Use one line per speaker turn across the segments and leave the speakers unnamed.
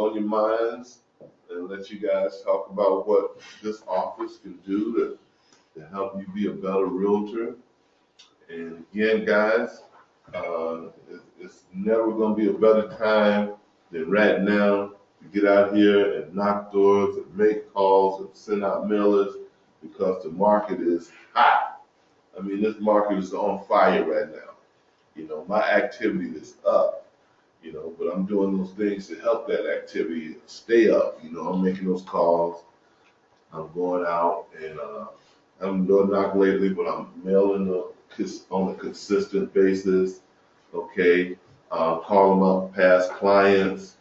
on your minds and let you guys talk about what this office can do to help you be a better realtor. And again, guys, it's never going to be a better time than right now to get out here and knock doors and make calls and send out mailers because the market is hot. I mean, this market is on fire right now. You know, my activity is up, you know, but I'm doing those things to help that activity stay up. You know, I'm making those calls. I'm going out and I haven't done knock lately, but I'm mailing on a consistent basis. Okay, call them up, past clients.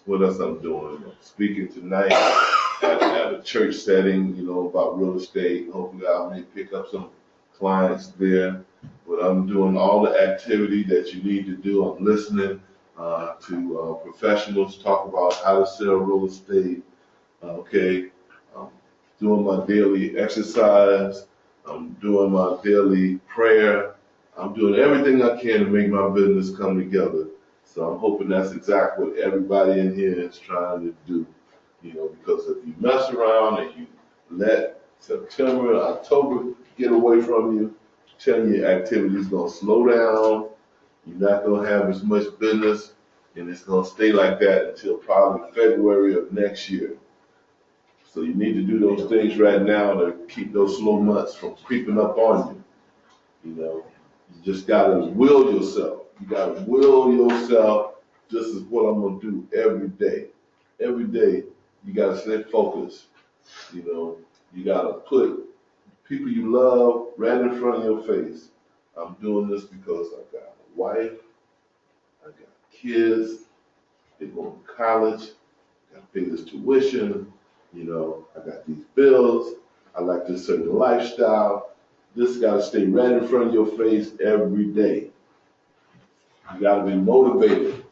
What else I'm doing? I'm speaking tonight at a church setting, you know, about real estate. Hopefully I may pick up some clients there. But I'm doing all the activity that you need to do. I'm listening to professionals talk about how to sell real estate. Okay, I'm doing my daily exercise. I'm doing my daily prayer. I'm doing everything I can to make my business come together. So I'm hoping that's exactly what everybody in here is trying to do. You know, because if you mess around and you let September and October get away from you, telling you activity is going to slow down, you're not going to have as much business, and it's going to stay like that until probably February of next year. So you need to do those things right now to keep those slow months from creeping up on you. You know, you just got to will yourself. You got to will yourself, this is what I'm going to do every day. Every day, you got to stay focused. You know, you got to put people you love right in front of your face. I'm doing this because I got a wife, I got kids, they're going to college, I got to pay this tuition, you know, I got these bills, I like this certain lifestyle. This got to stay right in front of your face every day. You got to be motivated.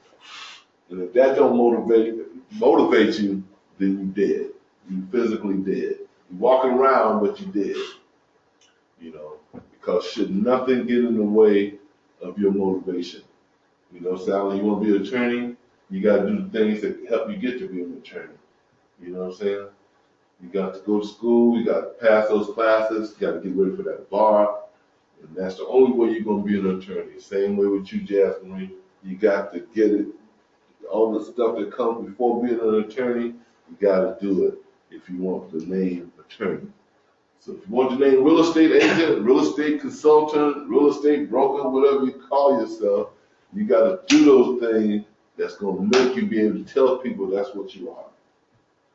And if that don't motivate you, then you dead. You physically dead. You walking around, but you dead. You know, because should nothing get in the way of your motivation. You know, Sally, you want to be an attorney, you got to do the things that help you get to be an attorney. You know what I'm saying? You got to go to school, you got to pass those classes, you got to get ready for that bar, and that's the only way you're going to be an attorney. Same way with you, Jasmine. You got to get it, all the stuff that comes before being an attorney, you got to do it if you want the name attorney. So if you want the name real estate agent, real estate consultant, real estate broker, whatever you call yourself, you got to do those things that's going to make you be able to tell people that's what you are.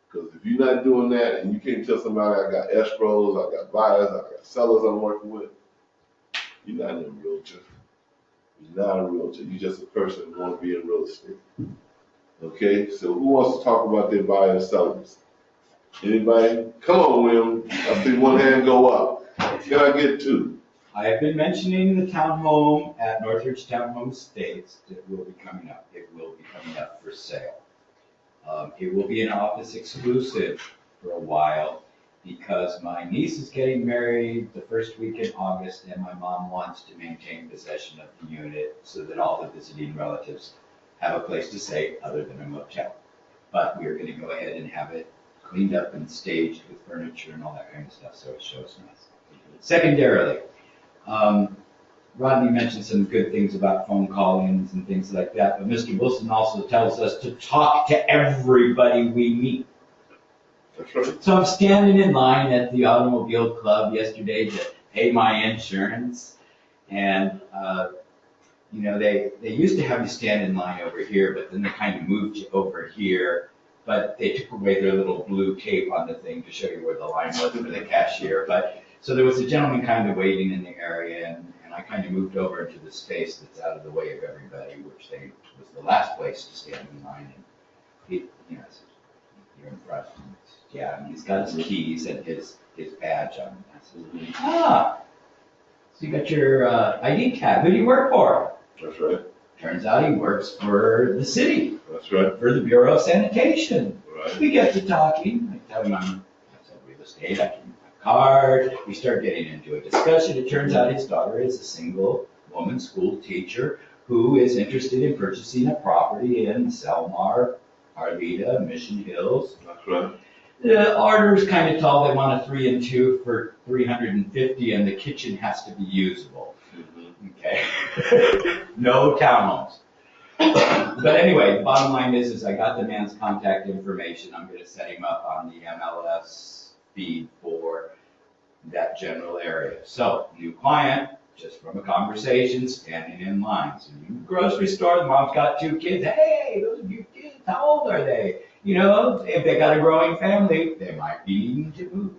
Because if you're not doing that and you can't tell somebody I got escrows, I got buyers, I got sellers I'm working with, you're not a realtor. You're not a realtor. You're just a person who wants to be in real estate. Okay, so who wants to talk about their buyers and sellers? Anybody? Come on, William. I see one hand go up. Can I get two?
I have been mentioning the townhome at Northridge Townhome Estates that will be coming up. It will be coming up for sale. It will be an office exclusive for a while because my niece is getting married the first week in August and my mom wants to maintain possession of the unit so that all the visiting relatives have a place to stay other than a motel. But we're going to go ahead and have it cleaned up and staged with furniture and all that kind of stuff so it shows nice. Secondarily, Rodney mentioned some good things about phone call-ins and things like that, but Mr. Wilson also tells us to talk to everybody we meet.
That's right.
So I'm standing in line at the Automobile Club yesterday to pay my insurance, and you know, they used to have you stand in line over here, but then they kind of moved you over here, but they took away their little blue cape on the thing to show you where the line was for the cashier. But so there was a gentleman kind of waiting in the area, and I kind of moved over into the space that's out of the way of everybody, which was the last place to stand in line. And he, you know, said, "You're in front." Yeah, and he's got his keys and his badge on. I said, "Ah, so you got your ID card. Who do you work for?"
That's right.
Turns out he works for the city.
That's right.
For the Bureau of Sanitation.
Right.
We get to talking. I tell him I said real estate. I give him my card. We start getting into a discussion. It turns out his daughter is a single woman school teacher who is interested in purchasing a property in Selmar, Arleta, Mission Hills.
That's right.
The order's kind of tall, they want a 3 and 2 for 350, and the kitchen has to be usable. Okay. No townhomes. But anyway, the bottom line is I got the man's contact information. I'm gonna set him up on the MLS feed for that general area. So, new client, just from a conversation, standing in line. So you grocery store, the mom's got 2 kids. Hey, those are your kids. How old are they? You know, if they got a growing family, they might be needing to move.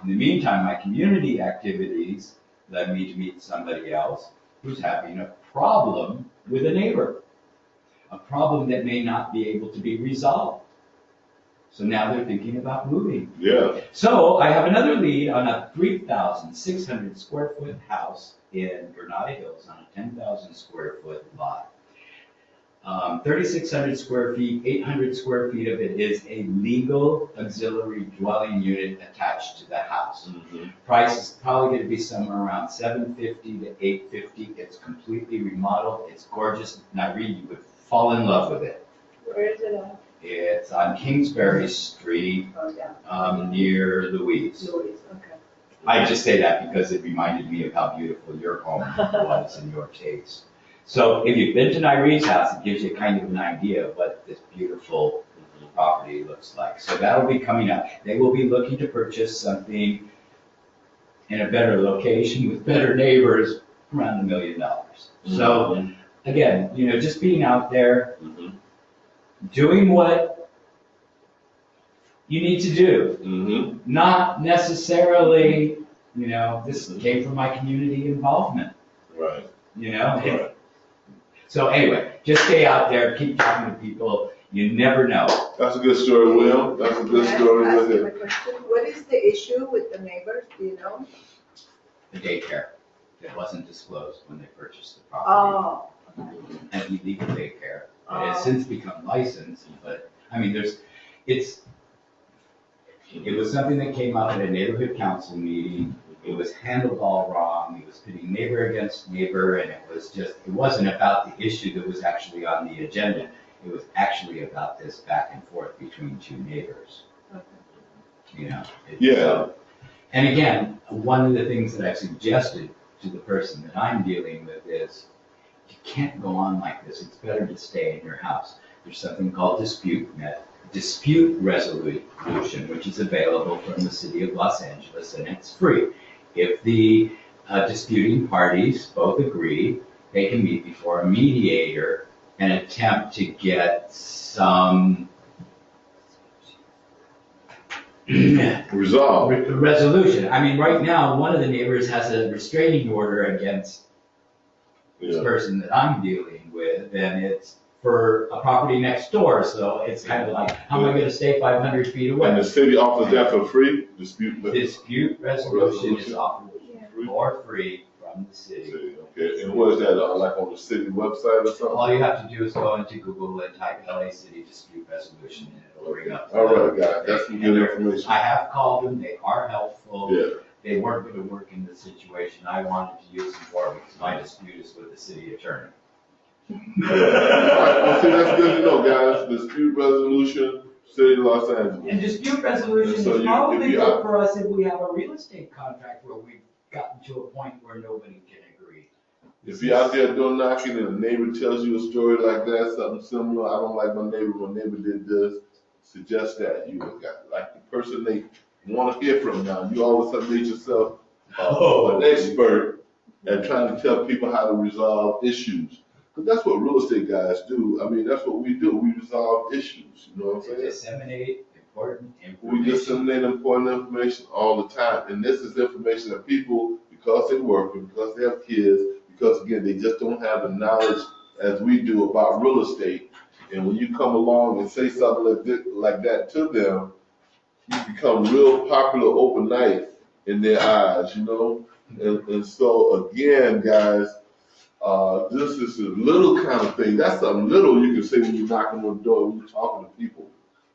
In the meantime, my community activities led me to meet somebody else who's having a problem with a neighbor. A problem that may not be able to be resolved. So now they're thinking about moving.
Yeah.
So I have another lead on a 3,600 square foot house in Granada Hills on a 10,000 square foot lot. 3,600 square feet, 800 square feet of it is a legal auxiliary dwelling unit attached to the house. Price is probably going to be somewhere around $750 to $850. It's completely remodeled. It's gorgeous. Nyree, you would fall in love with it.
Where is it at?
It's on Kingsbury Street,
Oh, yeah.
near Louise.
Louise, okay.
I just say that because it reminded me of how beautiful your home was and your taste. So if you've been to Nyree's house, it gives you kind of an idea of what this beautiful property looks like. So that'll be coming up. They will be looking to purchase something in a better location with better neighbors around $1 million. So again, you know, just being out there, doing what you need to do. Not necessarily, you know, this came from my community involvement.
Right.
You know?
Right.
So anyway, just stay out there, keep talking to people. You never know.
That's a good story, Will. That's a good story.
Can I ask
With
you a
it.
question? What is the issue with the neighbors, do you know?
The daycare that wasn't disclosed when they purchased the property.
Oh,
An illegal daycare. It has since become licensed, but, I mean, it was something that came up at a neighborhood council meeting. It was handled all wrong. It was pitting neighbor against neighbor, and it wasn't about the issue that was actually on the agenda. It was actually about this back and forth between 2 neighbors.
okay.
You know?
Yeah.
And again, one of the things that I've suggested to the person that I'm dealing with is, you can't go on like this. It's better to stay in your house. There's something called dispute resolution, which is available from the city of Los Angeles, and it's free. If the disputing parties both agree, they can meet before a mediator and attempt to get some
Resolve.
resolution. I mean, right now, one of the neighbors has a restraining order against this
Yeah.
person that I'm dealing with, and it's for a property next door, so it's kind of like, how am I gonna stay 500 feet
And
away?
the city offers that for free? Dispute.
Dispute resolution is offered
Yeah.
for free from the city.
Okay. And what is that? Like on the city website or something?
All you have to do is go into Google and type LA City Dispute Resolution, and it'll bring up.
All right, guys. That's some good information.
I have called them, they are helpful.
Yeah.
They weren't gonna work in this situation, I wanted to use them for because my dispute is with the city attorney.
All right. Well, see, that's good to know, guys. Dispute resolution, city of Los Angeles.
And dispute resolution
So
is
you-
probably
if you-
good for us if we have a real estate contract where we've gotten to a point where nobody can agree.
If you're out there doing knocking and a neighbor tells you a story like that, something similar, I don't like my neighbor did this, suggest that. You got, like the person they want to hear from now, you all of a sudden made yourself an expert at trying to tell people how to resolve issues. Because that's what real estate guys do. I mean, that's what we do. We resolve issues, you know what I'm
To
saying?
disseminate important
We
information.
disseminate important information all the time, and this is information that people, because they work, and because they have kids, because again, they just don't have the knowledge as we do about real estate. And when you come along and say something like that to them, you become real popular overnight in their eyes, you know? And so again, guys, this is a little kind of thing. That's something little you can say when you're knocking on the door, when you're talking to people.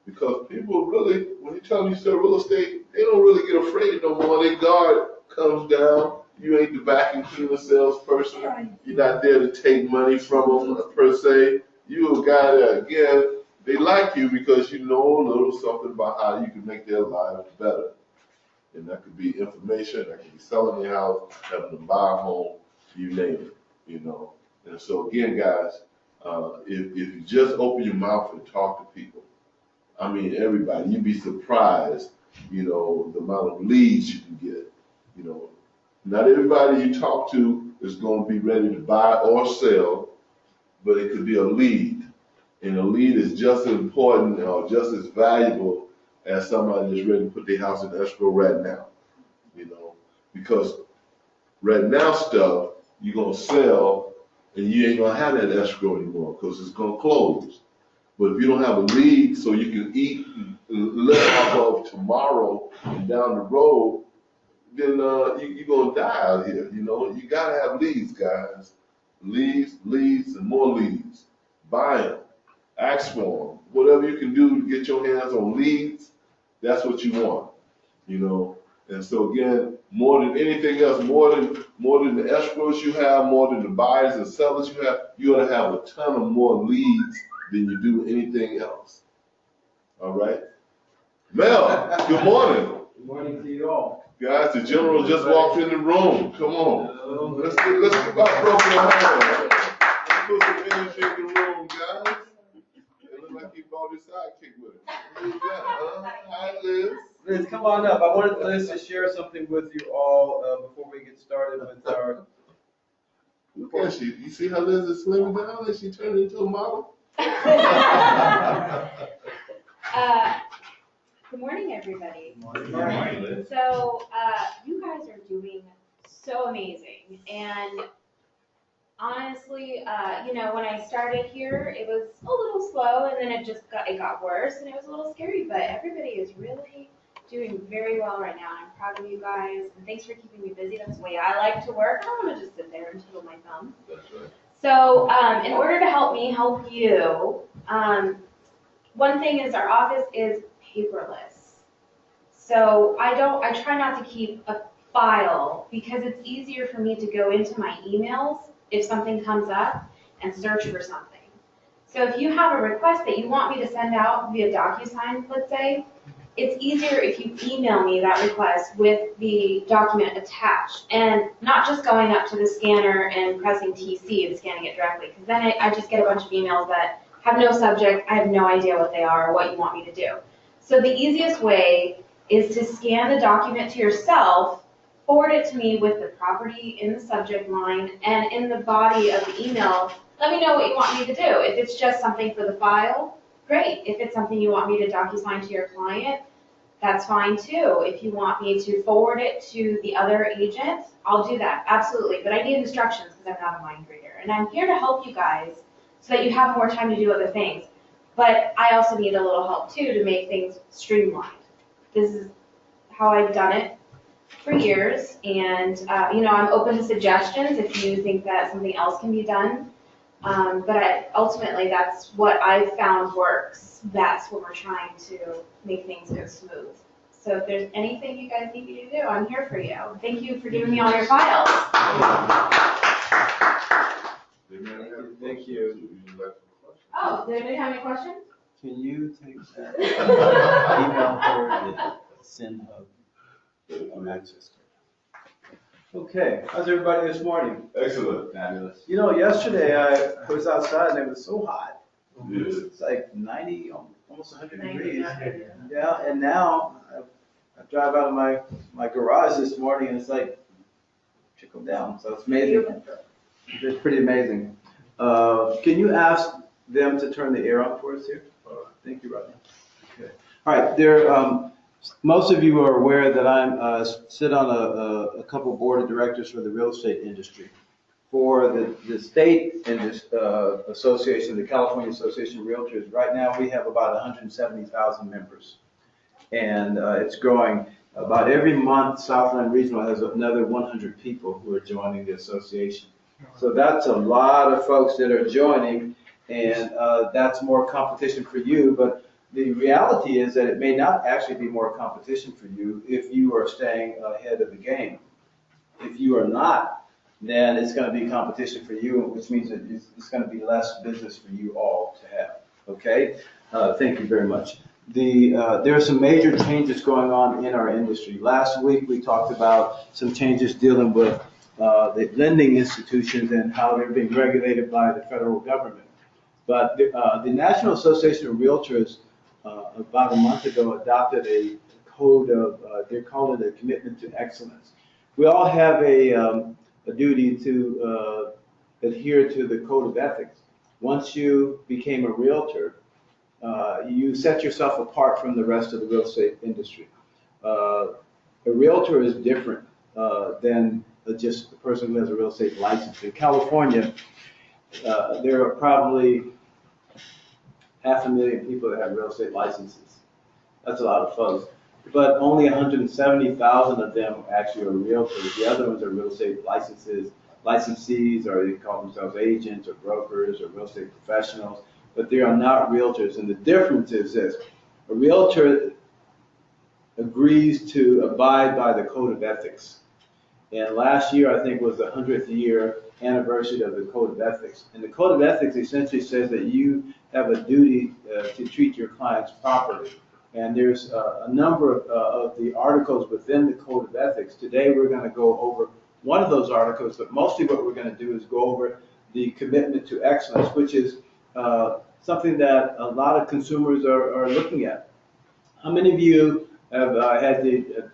Because people really, when you tell them you sell real estate, they don't really get afraid no more. Their guard comes down. You ain't the vacuum cleaner salesperson. You're not there to take money from them per se. You a guy that, again, they like you because you know a little something about how you can make their lives better. And that could be information, that could be selling their house, having them buy a home, you name it, you know. And so again, guys, if you just open your mouth and talk to people, I mean, everybody, you'd be surprised, you know, the amount of leads you can get, you know. Not everybody you talk to is going to be ready to buy or sell, but it could be a lead. And a lead is just as important or just as valuable as somebody that's ready to put their house in escrow right now, you know. Because right now stuff, you're going to sell and you ain't going to have that escrow anymore because it's going to close. But if you don't have a lead so you can eat, live off of tomorrow and down the road, then you're going to die out here, you know. You got to have leads, guys. Leads, and more leads. Buy them. Ask for them. Whatever you can do to get your hands on leads, that's what you want, you know. And so again, more than anything else, more than the escrows you have, more than the buyers and sellers you have, you ought to have a ton of more leads than you do anything else. All right? Mel, good morning.
Good morning to you all.
Guys, the general just walked in the room. Come on. Let's get about broken down. Put some energy in the room, guys. It looks like he brought his sidekick with him. Who's that, huh? Hi, Liz.
Liz, come on up. I wanted Liz to share something with you all before we get started with our.
Look at she. You see how Liz is slimming down and she turned into a model?
Good morning, everybody.
Good morning, Liz.
So, you guys are doing so amazing. And honestly, you know, when I started here, it was a little slow and then it got worse and it was a little scary, but everybody is really doing very well right now. I'm proud of you guys and thanks for keeping me busy. That's the way I like to work. I don't want to just sit there and twiddle my thumbs.
That's right.
So, in order to help me help you, one thing is our office is paperless. So I try not to keep a file because it's easier for me to go into my emails if something comes up and search for something. So if you have a request that you want me to send out via DocuSign, let's say, it's easier if you email me that request with the document attached and not just going up to the scanner and pressing TC and scanning it directly, because then I just get a bunch of emails that have no subject, I have no idea what they are or what you want me to do. So the easiest way is to scan the document to yourself, forward it to me with the property in the subject line, and in the body of the email, let me know what you want me to do. If it's just something for the file, great. If it's something you want me to DocuSign to your client, that's fine too. If you want me to forward it to the other agent, I'll do that, absolutely. But I need instructions because I'm not a mind reader. And I'm here to help you guys so that you have more time to do other things. But I also need a little help too to make things streamlined. This is how I've done it for years. And, you know, I'm open to suggestions if you think that something else can be done. But ultimately, that's what I've found works. That's what we're trying to make things go smooth. So if there's anything you guys need me to do, I'm here for you. Thank you for giving me all your files.
Thank you.
Oh, did anybody have any questions?
Can you take that email for the Send Hub access? Okay, how's everybody this morning?
Excellent.
Fabulous.
You know, yesterday I was outside and it was so hot.
Yes.
It's like 90, almost 100 degrees.
90.
Yeah, and now I drive out of my garage this morning and it's like trickled down. So it's amazing. It's pretty amazing. Can you ask them to turn the air on for us here? Thank you, Rodney. Okay. All right. Most of you are aware that I sit on a couple board of directors for the real estate industry. For the state association, the California Association of Realtors, right now we have about 170,000 members. And it's growing. About every month, Southland Regional has another 100 people who are joining the association. So that's a lot of folks that are joining, and that's more competition for you. But the reality is that it may not actually be more competition for you if you are staying ahead of the game. If you are not, then it's going to be competition for you, which means that it's going to be less business for you all to have. Okay? Thank you very much. There are some major changes going on in our industry. Last week we talked about some changes dealing with the lending institutions and how they're being regulated by the federal government. But the National Association of Realtors about a month ago adopted a code of, they call it a commitment to excellence. We all have a duty to adhere to the code of ethics. Once you became a realtor, you set yourself apart from the rest of the real estate industry. A realtor is different than just a person who has a real estate license. In California, there are probably 500,000 people that have real estate licenses. That's a lot of folks. But only 170,000 of them actually are realtors. The other ones are real estate licensees, or they call themselves agents or brokers or real estate professionals, but they are not realtors. And the difference is this: a realtor agrees to abide by the code of ethics. And last year, I think, was the 100th year anniversary of the code of ethics. And the code of ethics essentially says that you have a duty to treat your clients properly. And there's a number of the articles within the code of ethics. Today, we're going to go over one of those articles, but mostly what we're going to do is go over the commitment to excellence, which is something that a lot of consumers are looking at. How many of you have had the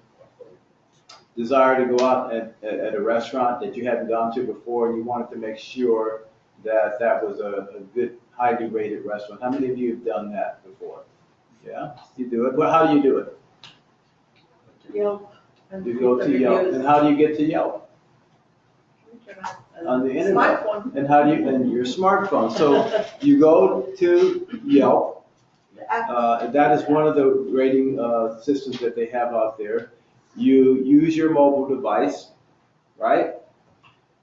desire to go out at a restaurant that you hadn't gone to before, and you wanted to make sure that that was a good, highly rated restaurant? How many of you have done that before? Yeah, you do it. Well, how do you do it?
Yelp.
You go to Yelp. And how do you get to Yelp? On the internet.
Smartphone.
And how do you, and your smartphone. So you go to Yelp. That is one of the rating systems that they have out there. You use your mobile device, right?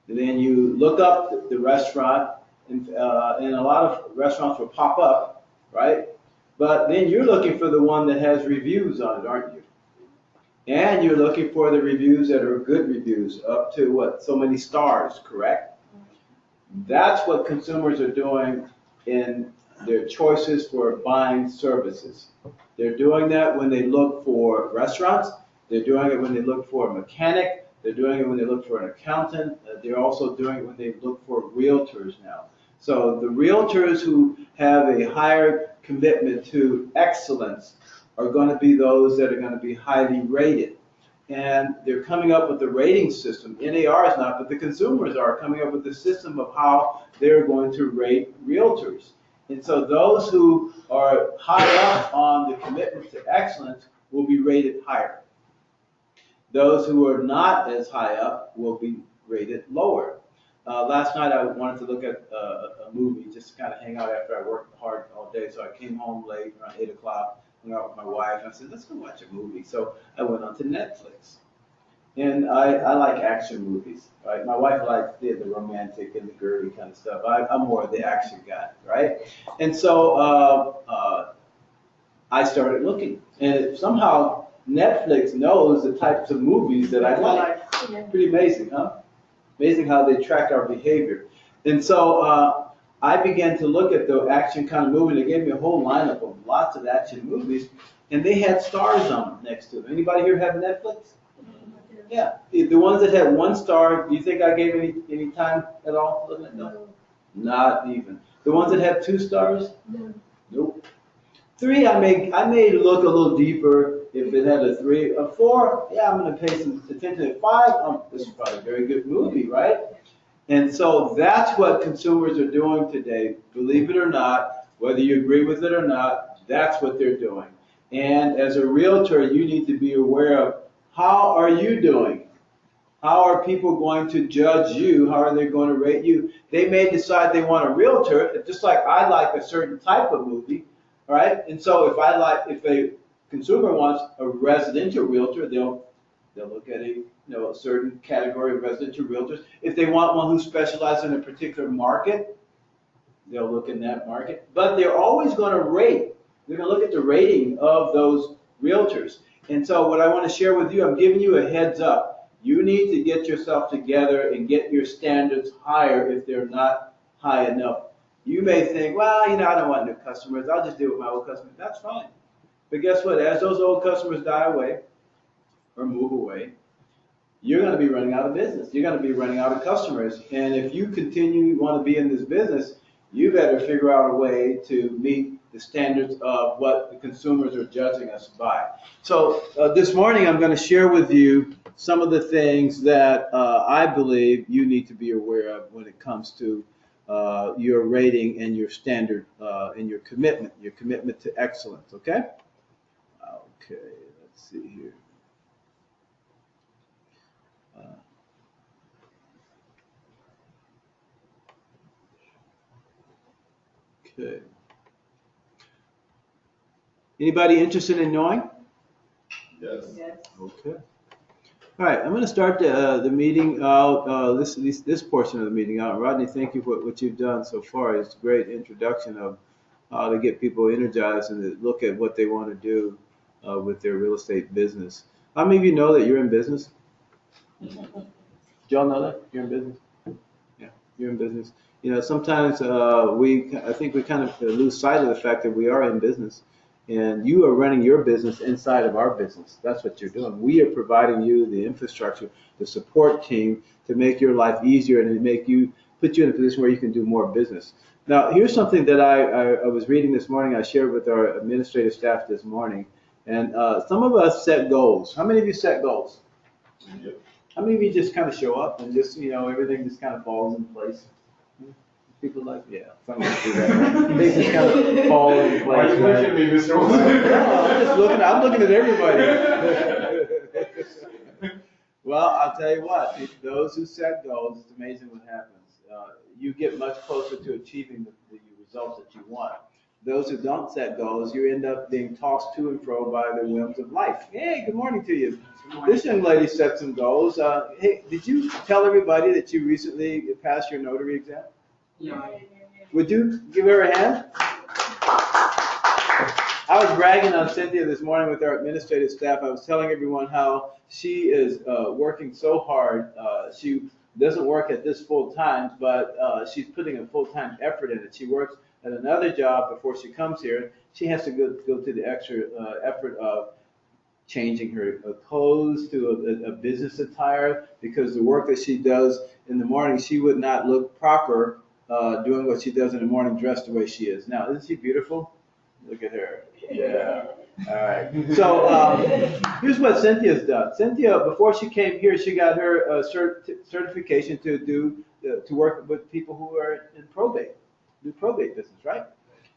And then you look up the restaurant, and a lot of restaurants will pop up, right? But then you're looking for the one that has reviews on it, aren't you? And you're looking for the reviews that are good reviews, up to what, so many stars, correct? That's what consumers are doing in their choices for buying services. They're doing that when they look for restaurants. They're doing it when they look for a mechanic. They're doing it when they look for an accountant. They're also doing it when they look for realtors now. So the realtors who have a higher commitment to excellence are going to be those that are going to be highly rated. And they're coming up with the rating system. NAR is not, but the consumers are coming up with the system of how they're going to rate realtors. And so those who are high up on the commitment to excellence will be rated higher. Those who are not as high up will be rated lower. Last night I wanted to look at a movie, just to kind of hang out after I worked hard all day. So I came home late, around 8 o'clock, hung out with my wife, and I said, let's go watch a movie. So I went on to Netflix. And I like action movies, right? My wife likes the romantic and the girly kind of stuff. I'm more of the action guy, right? And so I started looking. And somehow Netflix knows the types of movies that I like. Pretty amazing, huh? Amazing how they track our behavior. And so I began to look at the action kind of movie. They gave me a whole lineup of lots of action movies, and they had stars on them next to them. Anybody here have Netflix? Yeah. The ones that had 1 star, do you think I gave any time at all looking at them? No. Not even. The ones that had 2 stars? No. Nope. 3, I may look a little deeper if it had a 3. A 4, yeah, I'm going to pay some attention. At 5, this is probably a very good movie, right? And so that's what consumers are doing today. Believe it or not, whether you agree with it or not, that's what they're doing. And as a realtor, you need to be aware of, how are you doing? How are people going to judge you? How are they going to rate you? They may decide they want a realtor, just like I like a certain type of movie, right? And so if a consumer wants a residential realtor, they'll look at a certain category of residential realtors. If they want one who specializes in a particular market, they'll look in that market. But they're always going to rate. They're going to look at the rating of those realtors. And so what I want to share with you, I'm giving you a heads up. You need to get yourself together and get your standards higher if they're not high enough. You may think, well, I don't want new customers. I'll just deal with my old customers. That's fine. But guess what? As those old customers die away or move away, you're going to be running out of business. You're going to be running out of customers. And if you want to be in this business, you better figure out a way to meet the standards of what the consumers are judging us by. So this morning I'm going to share with you some of the things that I believe you need to be aware of when it comes to your rating and your standard and your commitment to excellence, okay? Okay, let's see here. Okay. Anybody interested in knowing?
Yes.
Yes.
Okay. All right, I'm going to start the meeting out, this portion of the meeting out. Rodney, thank you for what you've done so far. It's a great introduction of how to get people energized and to look at what they want to do with their real estate business. How many of you know that you're in business? Did y'all know that you're in business? Yeah, you're in business. Sometimes I think we kind of lose sight of the fact that we are in business. And you are running your business inside of our business. That's what you're doing. We are providing you the infrastructure, the support team to make your life easier and to put you in a position where you can do more business. Now, here's something that I was reading this morning. I shared with our administrative staff this morning. And some of us set goals. How many of you set goals?
Yep.
How many of you just kind of show up and just, everything just kind of falls in place? People like, yeah, some of us do that. They just kind of fall in place.
Why are you looking at me, Mr.
No, I'm looking at everybody. Well, I'll tell you what, those who set goals, it's amazing what happens. You get much closer to achieving the results that you want. Those who don't set goals, you end up being tossed to and fro by the whims of life. Hey, good morning to you. This young lady set some goals. Hey, did you tell everybody that you recently passed your notary exam?
Yeah.
Would you give her a hand? I was bragging on Cynthia this morning with our administrative staff. I was telling everyone how she is working so hard. She doesn't work at this full time, but she's putting a full-time effort in it. She works at another job before she comes here. She has to go to the extra effort of changing her clothes to a business attire, because the work that she does in the morning, she would not look proper doing what she does in the morning dressed the way she is. Now, isn't she beautiful? Look at her. Yeah. All right. So here's what Cynthia's done. Cynthia, before she came here, she got her certification to work with people who are in do probate business, right?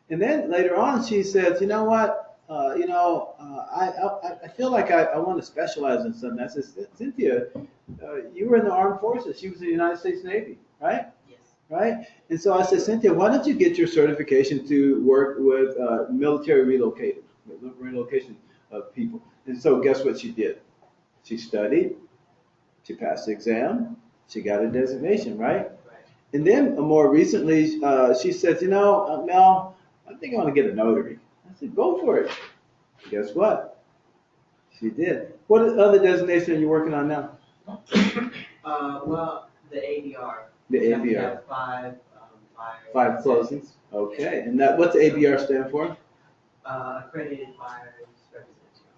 And then later on, she says, you know what? I feel like I want to specialize in something. I said, Cynthia, you were in the armed forces. She was in the United States Navy, right? Right? And so I said, Cynthia, why don't you get your certification to work with military relocation of people? And so guess what she did? She studied, she passed the exam, she got a designation, right? And then more recently, she says, Mel, I think I want to get a notary. I said, go for it. Guess what? She did. What other designation are you working on now?
Well, the ABR.
The
We have to
ABR.
have
Five closings. Okay. And what's the ABR stand for?
Accredited buyers representative.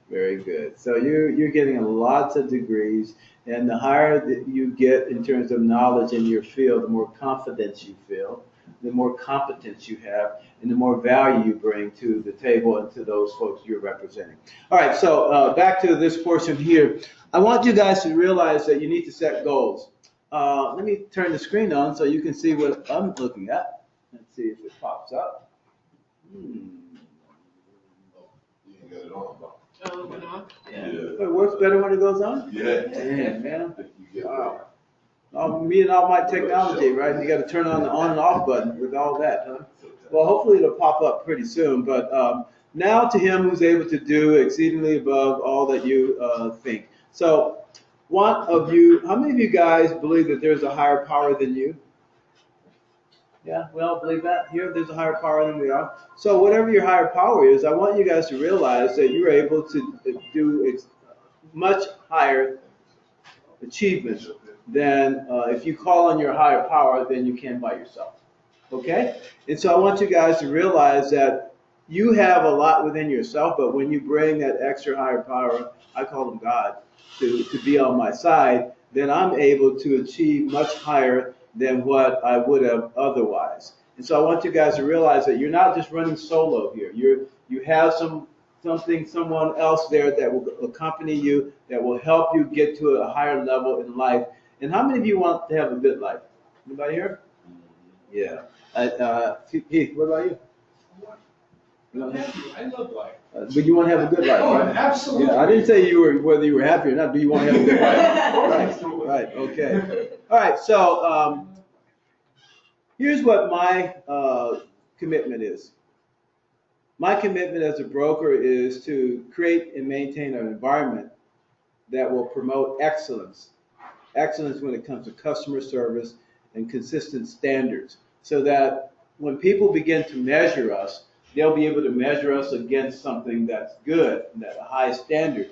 Very good. So you're getting lots of degrees, and the higher that you get in terms of knowledge in your field, the more confidence you feel, the more competence you have, and the more value you bring to the table and to those folks you're representing. All right, so back to this portion here. I want you guys to realize that you need to set goals. Let me turn the screen on so you can see what I'm looking at. Let's see if it pops up.
You ain't got it on, though.
Oh, it went on?
Yeah.
It works better when it goes on?
Yeah.
Damn, man.
You get
Wow. Me and all my technology, right? You got to turn on the on and off button with all that, huh? Well, hopefully it'll pop up pretty soon. But now to him who's able to do exceedingly above all that you think. So how many of you guys believe that there's a higher power than you? Yeah, we all believe that? Here, there's a higher power than we are. So whatever your higher power is, I want you guys to realize that you're able to do much higher. achievements than if you call on your higher power than you can by yourself. Okay? And so I want you guys to realize that you have a lot within yourself, but when you bring that extra higher power, I call him God, to be on my side, then I'm able to achieve much higher than what I would have otherwise. And so I want you guys to realize that you're not just running solo here. You have someone else there that will accompany you, that will help you get to a higher level in life. And how many of you want to have a good life? Anybody here? Yeah. Heath, what about you? You want to have-
I love life.
But you want to have a good life,
Oh,
right?
absolutely.
Yeah, I didn't say whether you were happy or not. Do you want to have a good life? Right. Okay. All right. So here's what my commitment is. My commitment as a broker is to create and maintain an environment that will promote excellence. Excellence when it comes to customer service and consistent standards, so that when people begin to measure us, they'll be able to measure us against something that's good, that's a high standard.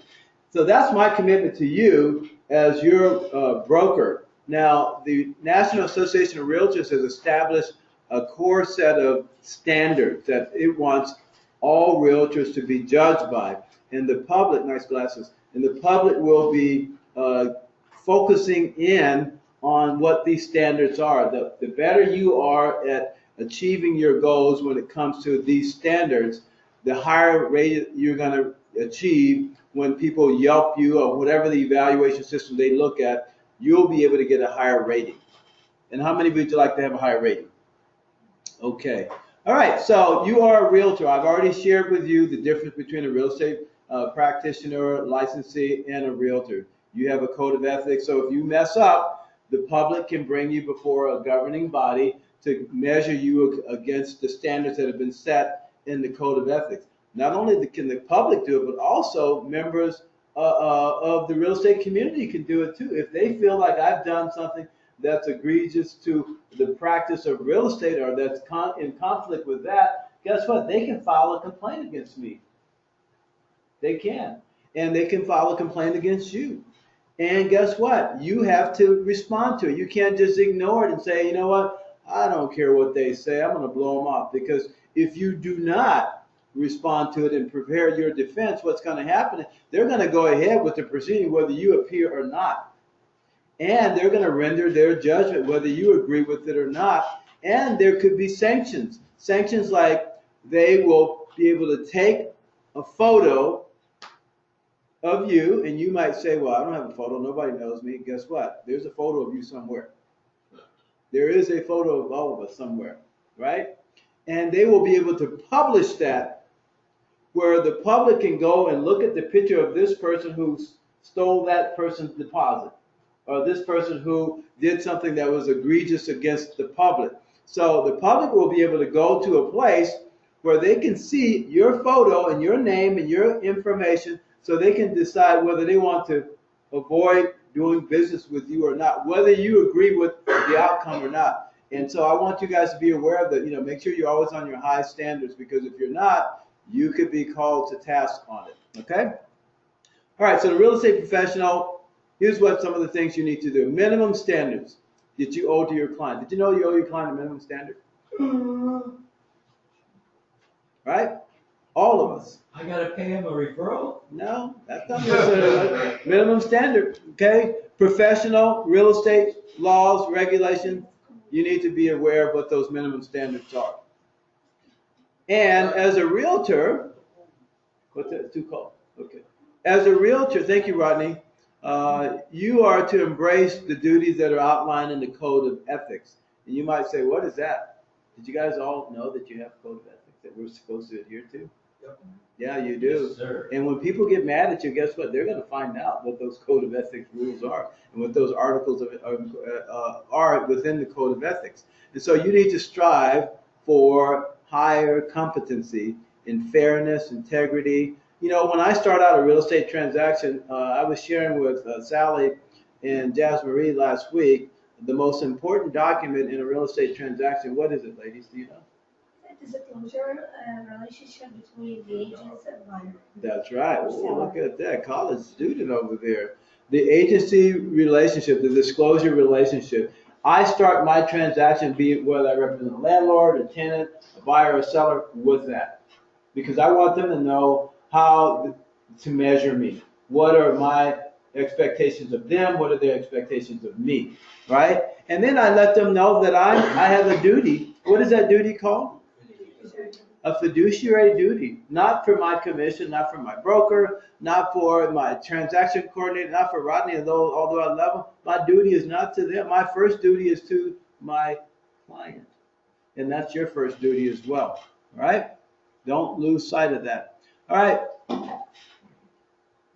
So that's my commitment to you as your broker. Now, the National Association of Realtors has established a core set of standards that it wants all realtors to be judged by. And the public, nice glasses, and the public will be focusing in on what these standards are. The better you are at achieving your goals when it comes to these standards, the higher rate you're going to achieve when people Yelp you or whatever the evaluation system they look at, you'll be able to get a higher rating. And how many would you like to have a higher rating? Okay. All right. So you are a realtor. I've already shared with you the difference between a real estate practitioner, licensee, and a realtor. You have a code of ethics. So if you mess up, the public can bring you before a governing body to measure you against the standards that have been set in the code of ethics. Not only can the public do it, but also members of the real estate community can do it too. If they feel like I've done something that's egregious to the practice of real estate or that's in conflict with that, guess what? They can file a complaint against me. They can. And they can file a complaint against you. And guess what? You have to respond to it. You can't just ignore it and say, you know what? I don't care what they say. I'm going to blow them off. Because if you do not respond to it and prepare your defense, what's going to happen is they're going to go ahead with the proceeding whether you appear or not. And they're going to render their judgment whether you agree with it or not. And there could be sanctions. Sanctions like they will be able to take a photo of you, and you might say, well, I don't have a photo. Nobody knows me. Guess what? There's a photo of you somewhere. There is a photo of all of us somewhere, right? And they will be able to publish that where the public can go and look at the picture of this person who stole that person's deposit, or this person who did something that was egregious against the public. So the public will be able to go to a place where they can see your photo and your name and your information, so they can decide whether they want to avoid doing business with you or not, whether you agree with the outcome or not. And so I want you guys to be aware of that. Make sure you're always on your high standards, because if you're not, you could be called to task on it. Okay? All right, so the real estate professional, here's what some of the things you need to do. Minimum standards that you owe to your client. Did you know you owe your client a minimum standard? Right? All of us.
I gotta pay him a referral?
No, that's not necessarily minimum standard. Okay? Professional, real estate, laws, regulations, you need to be aware of what those minimum standards are. And as a realtor, what's that? Too cold. Okay. As a realtor, thank you, Rodney. You are to embrace the duties that are outlined in the Code of Ethics. And you might say, what is that? Did you guys all know that you have a Code of Ethics that we're supposed to adhere to? Yep. Yeah, you do.
Yes, sir.
And when people get mad at you, guess what? They're going to find out what those Code of Ethics rules are and what those articles are within the Code of Ethics. And so you need to strive for higher competency in fairness, integrity. When I start out a real estate transaction, I was sharing with Sally and Jasmine Marie last week, the most important document in a real estate transaction. What is it, ladies? Do you know?
Disclosure relationship between the agents and buyer.
That's right. Oh, look at that college student over there. The agency relationship, the disclosure relationship. I start my transaction, be it whether I represent a landlord, a tenant, a buyer, or a seller, with that. Because I want them to know how to measure me. What are my expectations of them? What are their expectations of me? Right? And then I let them know that I have a duty. What is that duty called? A fiduciary duty. Not for my commission, not for my broker, not for my transaction coordinator, not for Rodney, although I love him. My duty is not to them. My first duty is to my client. And that's your first duty as well. All right? Don't lose sight of that. All right.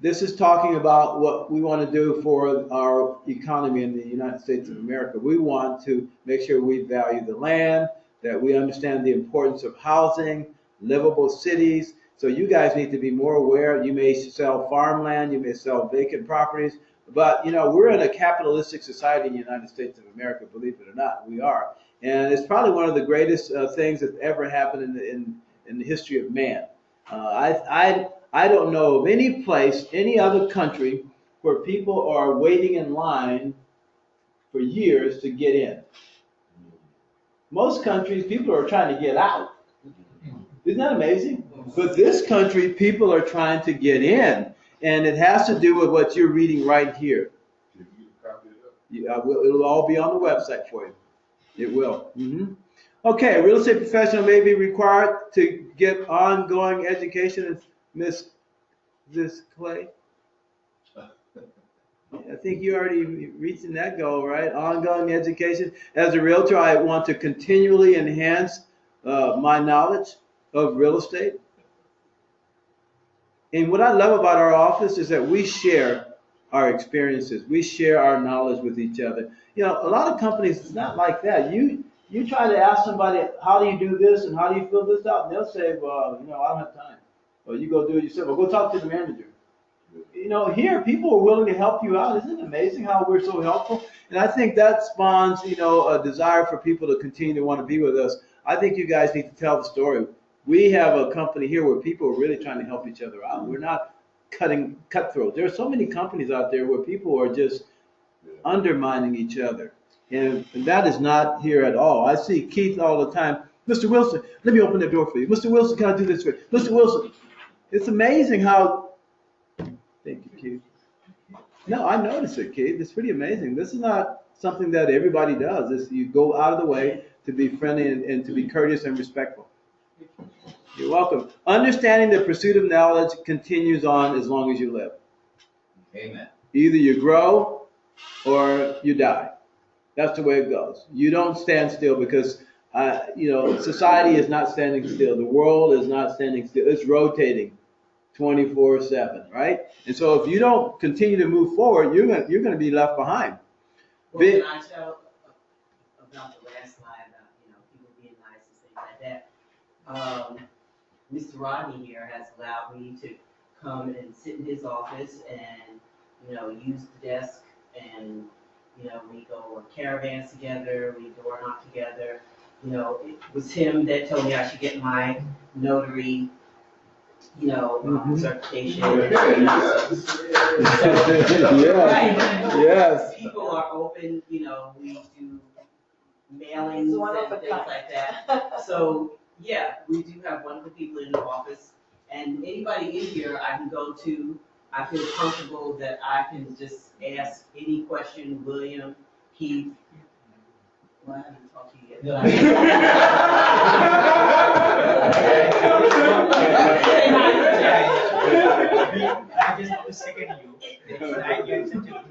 This is talking about what we want to do for our economy in the United States of America. We want to make sure we value the land, that we understand the importance of housing, livable cities. So you guys need to be more aware. You may sell farmland, you may sell vacant properties, but we're in a capitalistic society in the United States of America, believe it or not, we are. And it's probably one of the greatest things that ever happened in the history of man. I don't know of any place, any other country, where people are waiting in line for years to get in. Most countries, people are trying to get out. Isn't that amazing? But this country, people are trying to get in. And it has to do with what you're reading right here.
Can you copy it up?
Yeah, it'll all be on the website for you. It will. Mm-hmm. Okay, a real estate professional may be required to get ongoing education. Miss Clay? I think you already reaching that goal, right? Ongoing education. As a realtor, I want to continually enhance my knowledge of real estate. And what I love about our office is that we share our experiences. We share our knowledge with each other. A lot of companies, it's not like that. You try to ask somebody, how do you do this and how do you fill this out? And they'll say, well, I don't have time. Or you go do it yourself. Or go talk to the manager. Here, people are willing to help you out. Isn't it amazing how we're so helpful? And I think that spawns, a desire for people to continue to want to be with us. I think you guys need to tell the story. We have a company here where people are really trying to help each other out. We're not cutthroat. There are so many companies out there where people are just undermining each other. And that is not here at all. I see Keith all the time. Mr. Wilson, let me open the door for you. Mr. Wilson, can I do this for you? Mr. Wilson, it's amazing how... Thank you, Keith. No, I noticed it, Keith. It's pretty amazing. This is not something that everybody does. You go out of the way to be friendly and to be courteous and respectful. You're welcome. Understanding the pursuit of knowledge continues on as long as you live.
Amen.
Either you grow or you die. That's the way it goes. You don't stand still because, society is not standing still. The world is not standing still. It's rotating 24/7, right? And so if you don't continue to move forward, you're going to be left behind.
Well, can I tell about the last slide about, people being nice and things like that? Mr. Rodney here has allowed me to come and sit in his office and, use the desk and, we go on caravans together, we door knock together. It was him that told me I should get my notary, certification.
Yes.
People are open, we do mailings and things like that. So, yeah, we do have wonderful people in the office. And anybody in here I can go to, I feel comfortable that I can just ask any question, William, Keith. Well, I haven't talked to you yet.
I just want to second you. I get such a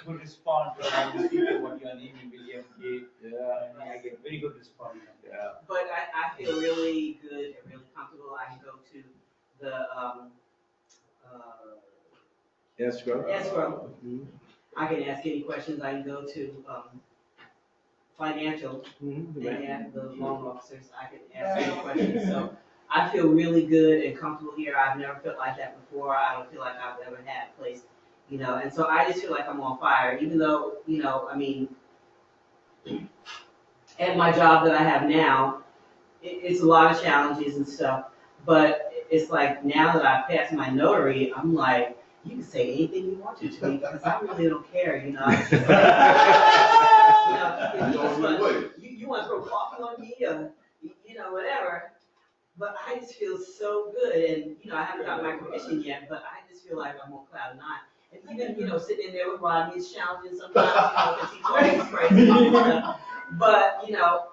good response from all these people, what your name is, William K.
Yeah.
And I get very good response.
Yeah.
But I feel really good and really comfortable. I can go to the
Escrow.
escrow.
Mm-hmm.
I can ask any questions. I can go to financial
Mm-hmm.
and the loan officers. I can ask any questions. So I feel really good and comfortable here. I've never felt like that before. I don't feel like I've ever had a place, and so I just feel like I'm on fire, even though, at my job that I have now, it's a lot of challenges and stuff, but it's like now that I've passed my notary, I'm like, you can say anything you want to me, because I really don't care, you know. I just, you want to throw coffee on me, or, you know, whatever. But I just feel so good, and, you know, I haven't got my commission yet, but I just feel like I'm on cloud nine. And even, you know, sitting in there with Rodney, it's challenging sometimes, you know, because he talks crazy and stuff. But, you know,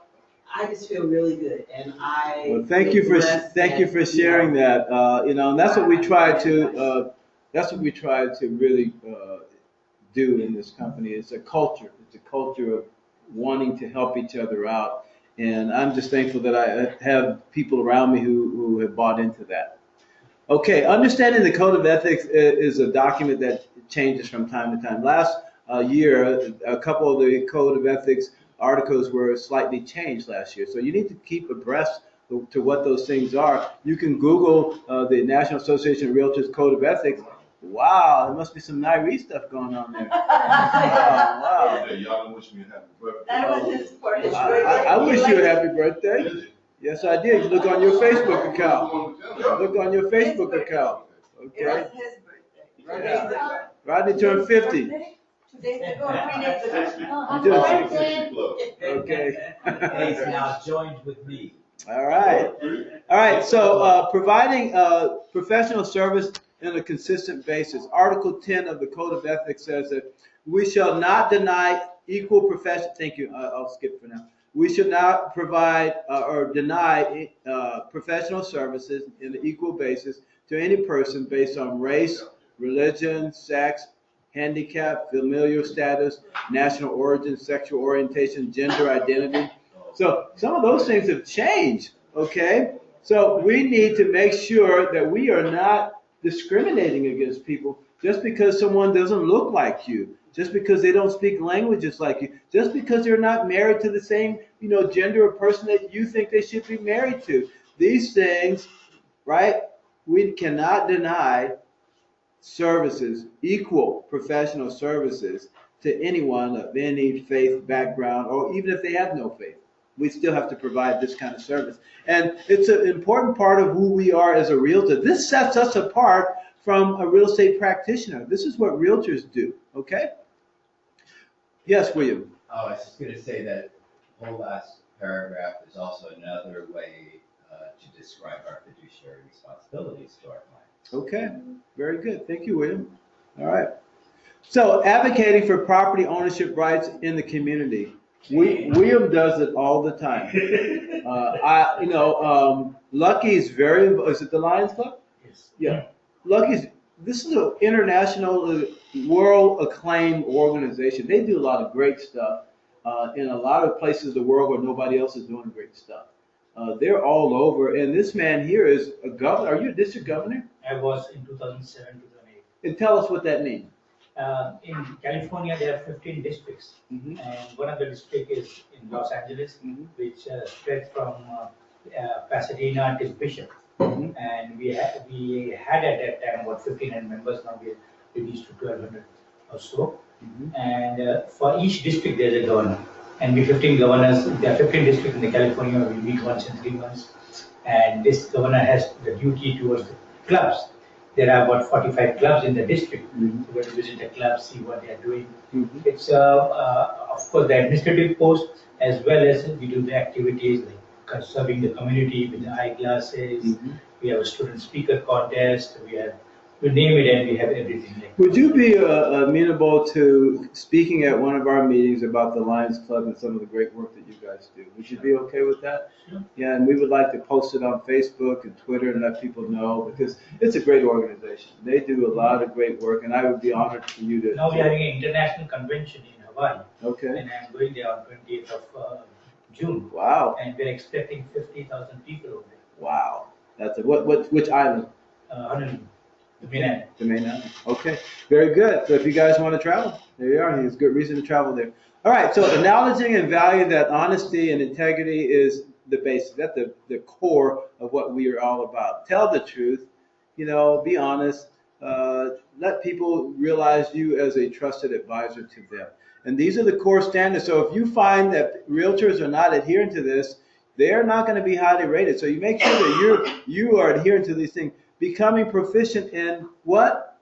I just feel really good, and
Well, thank you for sharing that. You know, and that's what we try to really do in this company. It's a culture. It's a culture of wanting to help each other out, and I'm just thankful that I have people around me who have bought into that. Okay, understanding the code of ethics is a document that changes from time to time. Last year, a couple of the code of ethics articles were slightly changed last year. So you need to keep abreast to what those things are. You can Google the National Association of Realtors Code of Ethics. Wow, there must be some Nairi stuff going on there. Wow.
Hey, y'all don't wish me a happy birthday.
That was his for his
I wish you a happy birthday.
Did you?
Yes, I did. Look on your Facebook account. Look on your Facebook account.
It
Okay.
was his birthday.
Right. Rodney turned 50.
2 days ago, 3 days ago.
You just-
Okay.
Okay.
He's now joined with me.
All right. All right. So providing professional service on a consistent basis. Article 10 of the Code of Ethics says that we shall not deny equal profession. Thank you. I'll skip for now. We should not provide or deny professional services in an equal basis to any person based on race, religion, sex, handicap, familial status, national origin, sexual orientation, gender identity. So some of those things have changed, okay? So we need to make sure that we are not discriminating against people just because someone doesn't look like you, just because they don't speak languages like you, just because they're not married to the same, you know, gender or person that you think they should be married to. These things, right? We cannot deny services, equal professional services to anyone of any faith background, or even if they have no faith. We still have to provide this kind of service. And it's an important part of who we are as a realtor. This sets us apart from a real estate practitioner. This is what realtors do, okay? Yes, William.
Oh, I was just gonna say that whole last paragraph is also another way to describe our fiduciary responsibilities to our clients.
Okay, very good. Thank you, William. All right. So advocating for property ownership rights in the community. William does it all the time. Lucky's is it the Lions Club?
Yes.
Yeah. Lucky's, this is an international, world acclaimed organization. They do a lot of great stuff in a lot of places in the world where nobody else is doing great stuff. They're all over. And this man here is a governor. Are you a district governor?
I was in 2007, 2008.
And tell us what that means.
In California, there are 15 districts,
Mm-hmm.
and one of the districts is in Los Angeles,
Mhm.
which spreads from Pasadena to Bishop.
Mhm.
And we had at that time about 1,500 members. Now we have reduced to 1,200 or so.
Mhm.
And for each district, there's a governor. And we 15 governors. There are 15 districts in the California. We meet once in 3 months. And this governor has the duty towards the clubs. There are about 45 clubs in the district.
Mhm.
We go to visit the clubs, see what they are doing.
Mhm.
It's of course the administrative post, as well as we do the activities like serving the community with the eyeglasses.
Mhm.
We have a student speaker contest. We name it, and we have everything. Like
Would you be amenable to speaking at one of our meetings about the Lions Club and some of the great work that you guys do? Would you be okay with that?
Sure.
Yeah, and we would like to post it on Facebook and Twitter and let people know, because it's a great organization. They do a lot of great work, and I would be honored for you to.
now we are having an international convention in Hawaii,
Okay.
and I'm going there on 20th of June,
Wow.
and we're expecting 50,000 people over there.
Wow. That's which island?
Honolulu, the mainland.
The main island. Okay. Very good. So if you guys want to travel, there you are. There's good reason to travel there. All right. So acknowledging and value that honesty and integrity is the basics. That's the core of what we are all about. Tell the truth. You know, be honest. Let people realize you as a trusted advisor to them. And these are the core standards. So if you find that realtors are not adhering to this, they're not going to be highly rated. So you make sure that you are adhering to these things. Becoming proficient in what?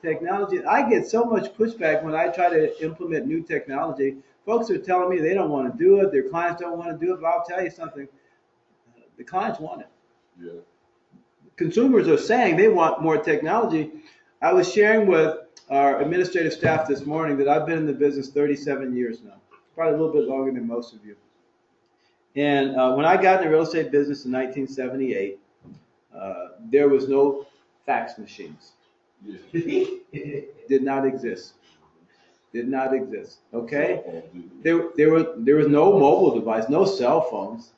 technology. I get so much pushback when I try to implement new technology. Folks are telling me they don't want to do it, their clients don't want to do it, but I'll tell you something, the clients want it.
Yeah.
Consumers are saying they want more technology. I was sharing with our administrative staff this morning that I've been in the business 37 years now, probably a little bit longer than most of you. And when I got in the real estate business in 1978, there was no fax machines.
Yeah.
Did not exist. Did not exist. Okay?
Cell phone, dude.
There was no mobile device, no cell phones.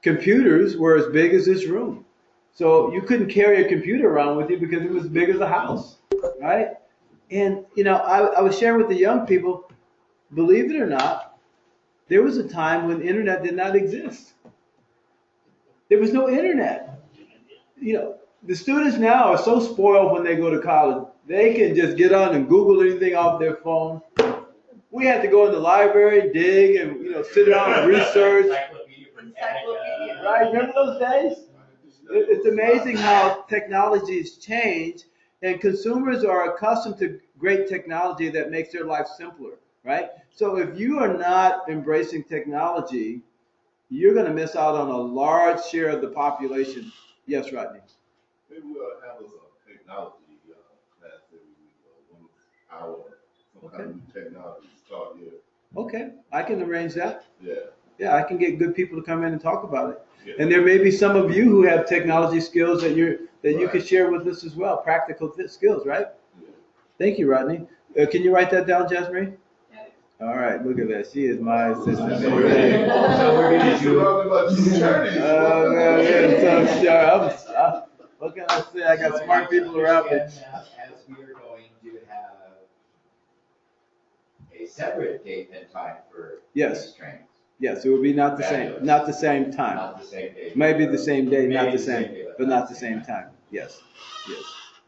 Computers were as big as this room. So you couldn't carry a computer around with you because it was as big as a house, right? And, you know, I was sharing with the young people, believe it or not, there was a time when the internet did not exist. There was no internet. You know, the students now are so spoiled when they go to college. They can just get on and Google anything off their phone. We had to go in the library, dig, and, you know, sit around and research.
Encyclopedia.
Right? Remember those days? It's amazing how technology's changed, and consumers are accustomed to great technology that makes their life simpler, right? So if you are not embracing technology, you're going to miss out on a large share of the population. Yes, Rodney?
Maybe we'll have a technology class every week, 1 hour, some kind of new technology start here.
Okay, I can arrange that.
Yeah.
Yeah, I can get good people to come in and talk about it.
Yeah.
And there may be some of you who have technology skills that you
Right.
could share with us as well, practical skills, right?
Yeah.
Thank you, Rodney. Can you write that down, Jasmine? All right, look at that. She is my assistant.
So we're talking about two charities.
Oh, man, yeah, so sure. What can I say? I got smart people around me.
As we are going to have a separate date and time for
Yes.
these trainings.
Yes, it will be not the same time.
Not the same day.
Maybe the same day, not
Maybe
the same,
day,
but not the same time. Yes, yes.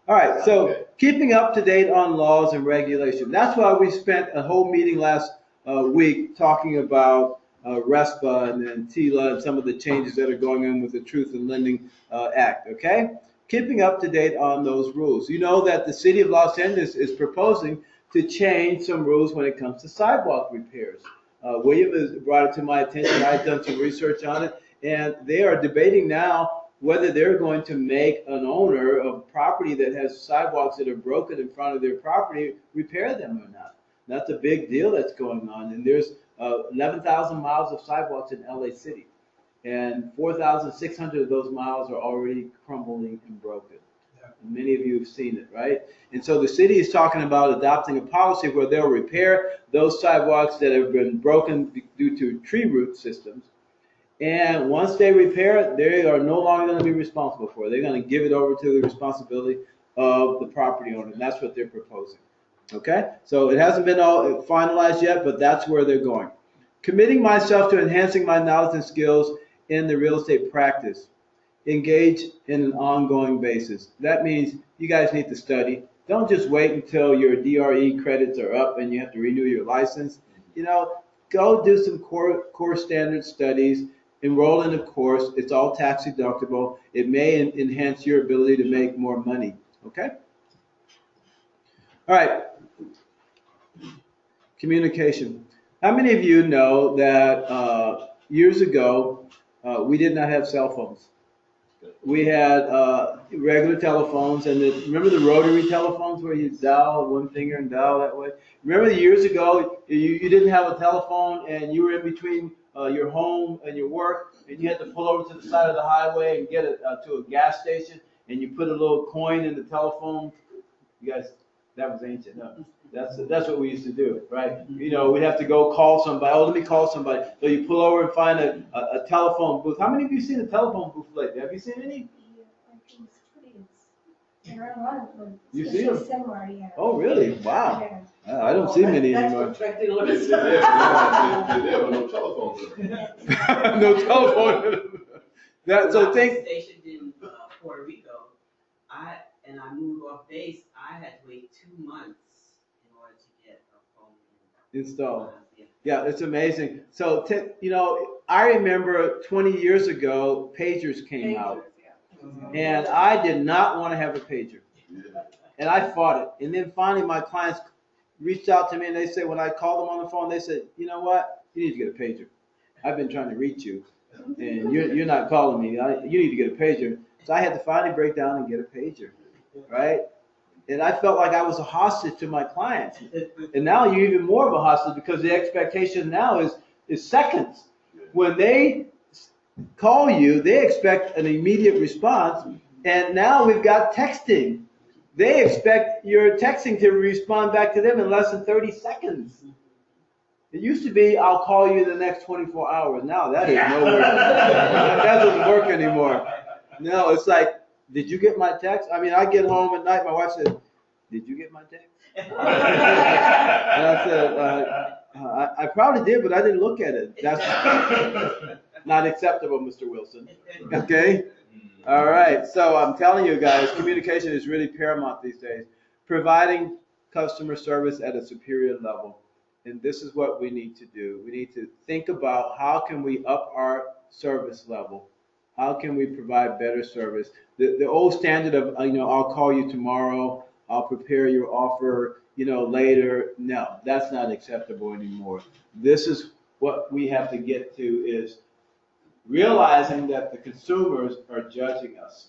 All right, so keeping up to date on laws and regulation. That's why we spent a whole meeting last week talking about RESPA and then TILA and some of the changes that are going on with the Truth in Lending Act, okay? Keeping up to date on those rules. You know that the city of Los Angeles is proposing to change some rules when it comes to sidewalk repairs. William has brought it to my attention. I've done some research on it, and they are debating now whether they're going to make an owner of property that has sidewalks that are broken in front of their property repair them or not. That's a big deal that's going on, and there's 11,000 miles of sidewalks in LA City, and 4,600 of those miles are already crumbling and broken. Many of you have seen it, right? And so the city is talking about adopting a policy where they'll repair those sidewalks that have been broken due to tree root systems. And once they repair it, they are no longer going to be responsible for it. They're going to give it over to the responsibility of the property owner, and that's what they're proposing. Okay? So it hasn't been all finalized yet, but that's where they're going. Committing myself to enhancing my knowledge and skills in the real estate practice. Engage in an ongoing basis. That means you guys need to study. Don't just wait until your DRE credits are up and you have to renew your license. You know, go do some core standard studies, enroll in a course. It's all tax deductible. It may enhance your ability to make more money. Okay? All right. Communication. How many of you know that years ago we did not have cell phones? We had regular telephones, and remember the rotary telephones where you dial with one finger and dial that way? Remember years ago, you didn't have a telephone, and you were in between your home and your work, and you had to pull over to the side of the highway and get to a gas station, and you put a little coin in the telephone. You guys, that was ancient, huh? That's what we used to do, right? You know, we'd have to go call somebody. Oh, let me call somebody. So you pull over and find a telephone booth. How many of you seen a telephone booth lately? Have you seen any?
There are a lot of them.
You see them?
Especially somewhere, yeah.
Oh, really? Wow.
Yeah.
I don't see many
That's
anymore.
what attracted
There were no telephones.
No telephone. So think.
Stationed in Puerto Rico, I moved off base. I had to wait 2 months in order to get a phone
Installed. Yeah, it's amazing. So, you know, I remember 20 years ago, pagers came out. And I did not want to have a pager.
Yeah.
And I fought it. And then finally my clients reached out to me and they said, when I called them on the phone, they said, you know what? You need to get a pager. I've been trying to reach you and you're not calling me. You need to get a pager. So I had to finally break down and get a pager, right? And I felt like I was a hostage to my clients. And now you're even more of a hostage because the expectation now is seconds. When they call you, they expect an immediate response. And now we've got texting. They expect your texting to respond back to them in less than 30 seconds. It used to be, I'll call you in the next 24 hours. Now that is nowhere. That doesn't work anymore. No, it's like, did you get my text? I mean, I get home at night, my wife says, did you get my text? And I said, I probably did, but I didn't look at it. That's not acceptable, Mr. Wilson. Okay? All right. So I'm telling you guys, communication is really paramount these days. Providing customer service at a superior level. And this is what we need to do. We need to think about how can we up our service level? How can we provide better service? The old standard of, I'll call you tomorrow, I'll prepare your offer, later. No, that's not acceptable anymore. This is what we have to get to is realizing that the consumers are judging us.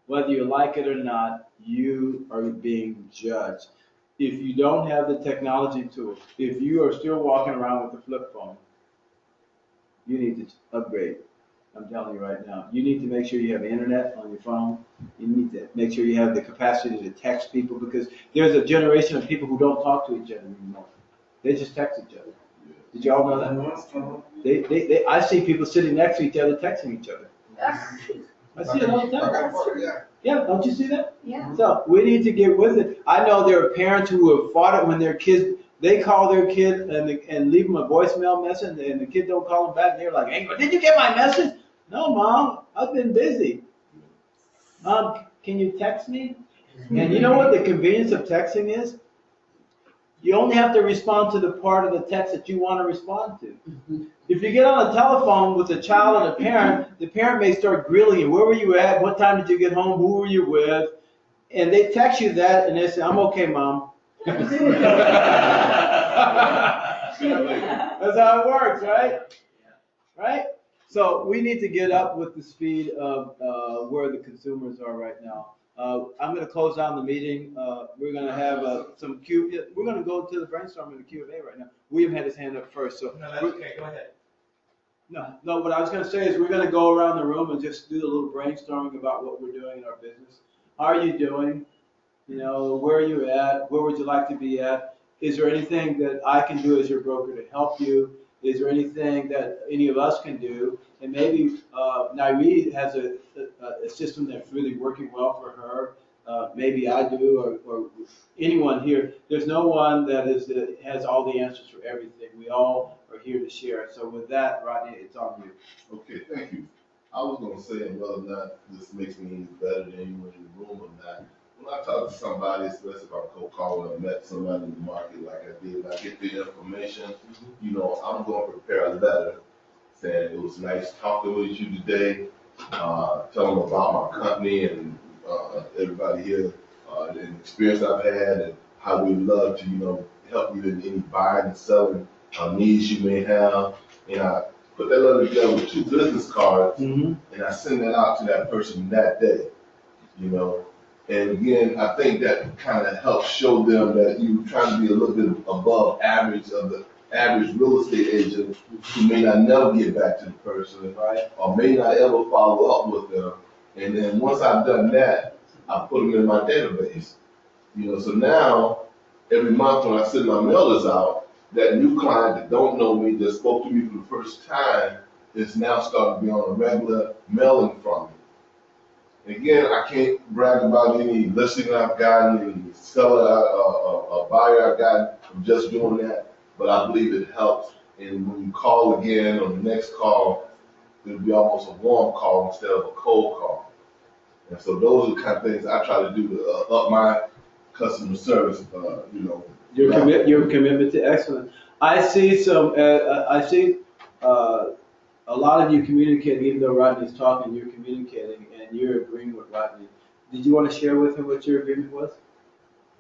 Whether you like it or not, you are being judged. If you don't have the technology tools, if you are still walking around with a flip phone, you need to upgrade. I'm telling you right now. You need to make sure you have internet on your phone. You need to make sure you have the capacity to text people because there's a generation of people who don't talk to each other anymore. They just text each other. Did you all know that? I see people sitting next to each other texting each other. I see it all the time. Yeah, don't you see that?
Yeah.
So we need to get with it. I know there are parents who have fought it when their kids, they call their kid and leave them a voicemail message and the kid don't call them back. And they're like, hey, did you get my message? No, Mom, I've been busy. Mom, can you text me? And you know what the convenience of texting is? You only have to respond to the part of the text that you want to respond to. If you get on a telephone with a child and a parent, the parent may start grilling you. Where were you at? What time did you get home? Who were you with? And they text you that and they say, I'm okay, Mom. That's how it works, right? Right? So we need to get up with the speed of where the consumers are right now. I'm going to close down the meeting. We're going to have some Q. We're going to go to the brainstorming, the Q&A right now. William had his hand up first, so.
No, that's okay, go ahead.
No. What I was going to say is we're going to go around the room and just do a little brainstorming about what we're doing in our business. How are you doing? Where are you at? Where would you like to be at? Is there anything that I can do as your broker to help you? Is there anything that any of us can do? And maybe Nairi has a system that's really working well for her. Maybe I do, or anyone here. There's no one that has all the answers for everything. We all are here to share. So with that, Rodney, it's on you.
Okay, thank you. I was gonna say whether or not this makes me any better than anyone in the room or not. When I talk to somebody, especially if I'm cold calling or met somebody in the market like I did, and I get the information, I'm gonna prepare a letter saying it was nice talking with you today. Tell them about my company and everybody here, and the experience I've had and how we love to, help you in any buying and selling needs you may have. And I put that letter together with 2 business cards, and I send that out to that person that day, And again, I think that kind of helps show them that you're trying to be a little bit above average of the average real estate agent who may not never get back to the person, right? Or may not ever follow up with them. And then once I've done that, I put them in my database. So now every month when I send my mailers out, that new client that don't know me, that spoke to me for the first time, is now starting to be on a regular mailing from me. Again, I can't brag about any listing I've gotten, any seller or buyer I've gotten from just doing that, but I believe it helps. And when you call again on the next call, it'll be almost a warm call instead of a cold call. And so those are the kind of things I try to do to up my customer service,
Your commitment to excellence. I see a lot of you communicating, even though Rodney's talking, you're communicating and you're agreeing with Rodney. Did you want to share with him what your agreement was?